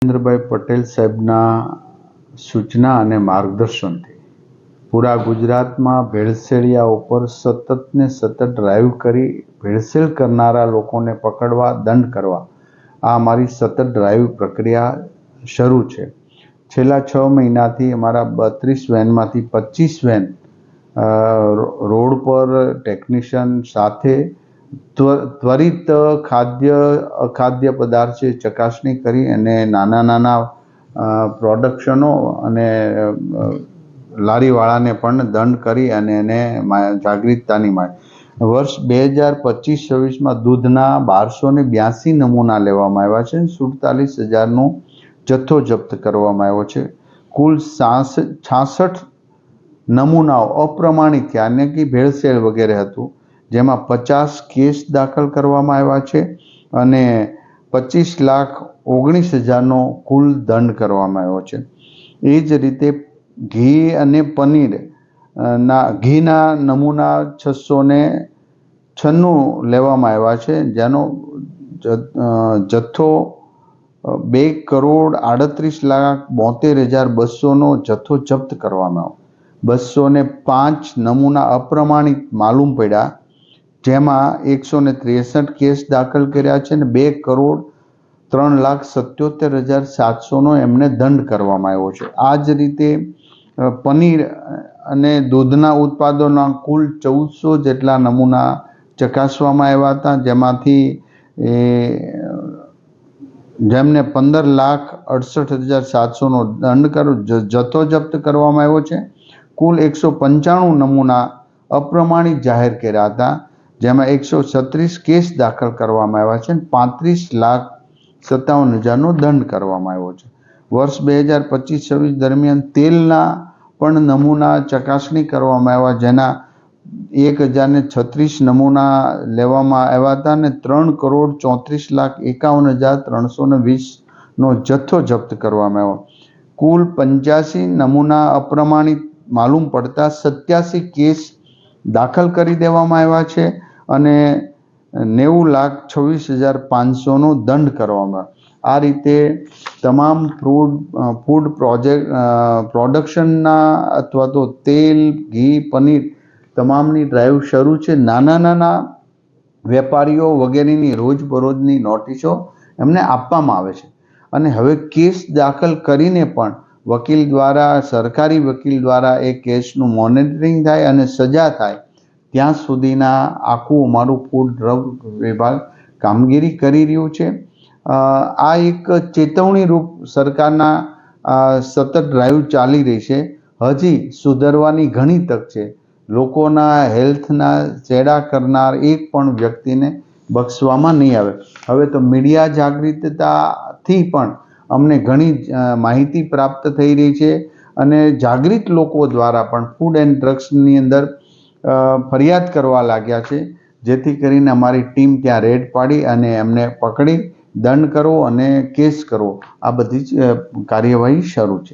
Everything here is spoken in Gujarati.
નરેન્દ્રભાઈ પટેલ સાહેબના સૂચના અને માર્ગદર્શનથી પૂરા ગુજરાતમાં ભેળસેળિયા ઉપર સતત ને સતત ડ્રાઈવ કરી ભેળસેળ કરનારા લોકોને પકડવા, દંડ કરવા આ અમારી સતત ડ્રાઈવ પ્રક્રિયા શરૂ છે. છેલ્લા 6 મહિનાથી અમારા 32 વેનમાંથી 25 વેન રોડ પર ટેકનિશિયન સાથે ત્વરિત અખાદ્ય પદાર્થ ચકાસણી કરી અને નાના પ્રોડક્શનો અને લારીવાળાને પણ દંડ કરી અને એને જાગૃતતાની વર્ષ 2025-26માં દૂધના 1282 નમૂના લેવામાં આવ્યા છે. 47,000નો જથ્થો જપ્ત કરવામાં આવ્યો છે. કુલ 66 નમૂનાઓ અપ્રમાણિત યાની કે ભેળસેળ વગેરે હતું, જેમાં 50 કેસ દાખલ કરવામાં આવ્યા છે અને 25,19,000નો કુલ દંડ કરવામાં આવ્યો છે. એ જ રીતે ઘી અને પનીર ઘીના નમૂના 696 લેવામાં આવ્યા છે, જેનો જથ્થો 2,38,72,200નો જથ્થો જપ્ત કરવામાં આવ્યો. 205 નમૂના અપ્રમાણિત માલુમ પડ્યા, જેમાં 163 કેસ દાખલ કર્યા છે અને 2,03,77,700નો એમને દંડ કરવામાં આવ્યો છે. આ જ રીતે પનીર અને દૂધના ઉત્પાદનોના કુલ 1400 જેટલા નમૂના ચકાસવામાં આવ્યા હતા, જેમાંથી જેમને 15,68,700નો જથ્થો જપ્ત કરવામાં આવ્યો છે. કુલ 195 નમૂના અપ્રમાણિત જાહેર કર્યા હતા, જેમાં 136 કેસ દાખલ કરવામાં આવ્યા છે અને 35,57,000નો દંડ કરવામાં આવ્યો છે. વર્ષ 2025-26 દરમિયાન તેલના પણ નમૂના ચકાસણી કરવામાં આવ્યા, જેના 1,036 નમૂના લેવામાં આવ્યા હતા અને 3,34,51,320નો જથ્થો જપ્ત કરવામાં આવ્યો. કુલ 85 નમૂના અપ્રમાણિત માલુમ પડતા 87 કેસ દાખલ કરી દેવામાં આવ્યા છે અને 90,26,500નો દંડ કરવામાં આવ્યો. આ રીતે તમામ ફૂડ પ્રોડક્શનના અથવા તો તેલ, ઘી, પનીર તમામની ડ્રાઈવ શરૂ છે. નાના વેપારીઓ વગેરેની રોજબરોજની નોટિસો એમને આપવામાં આવે છે અને હવે કેસ દાખલ કરીને પણ વકીલ દ્વારા, સરકારી વકીલ દ્વારા એ કેસનું મોનિટરિંગ થાય અને સજા થાય ત્યાં સુધીના આખું અમારું ફૂડ ડ્રગ વિભાગ કામગીરી કરી રહ્યું છે. આ એક ચેતવણી રૂપ સરકારના સતત ડ્રાઈવ ચાલી રહી છે. હજી સુધરવાની ઘણી તક છે. લોકોના હેલ્થના ચેડા કરનાર એક પણ વ્યક્તિને બક્ષવામાં નહીં આવે. હવે તો મીડિયા જાગૃતતાથી પણ અમને ઘણી માહિતી પ્રાપ્ત થઈ રહી છે અને જાગૃત લોકો દ્વારા પણ ફૂડ એન્ડ ડ્રગ્સની અંદર ફરિયાદ કરવા લાગ્યા છે, જેથી કરીને અમારી ટીમ ત્યાં રેડ પાડી અને એમને પકડી દંડ કરવો અને કેસ કરવો આ બધી જ કાર્યવાહી શરૂ છે.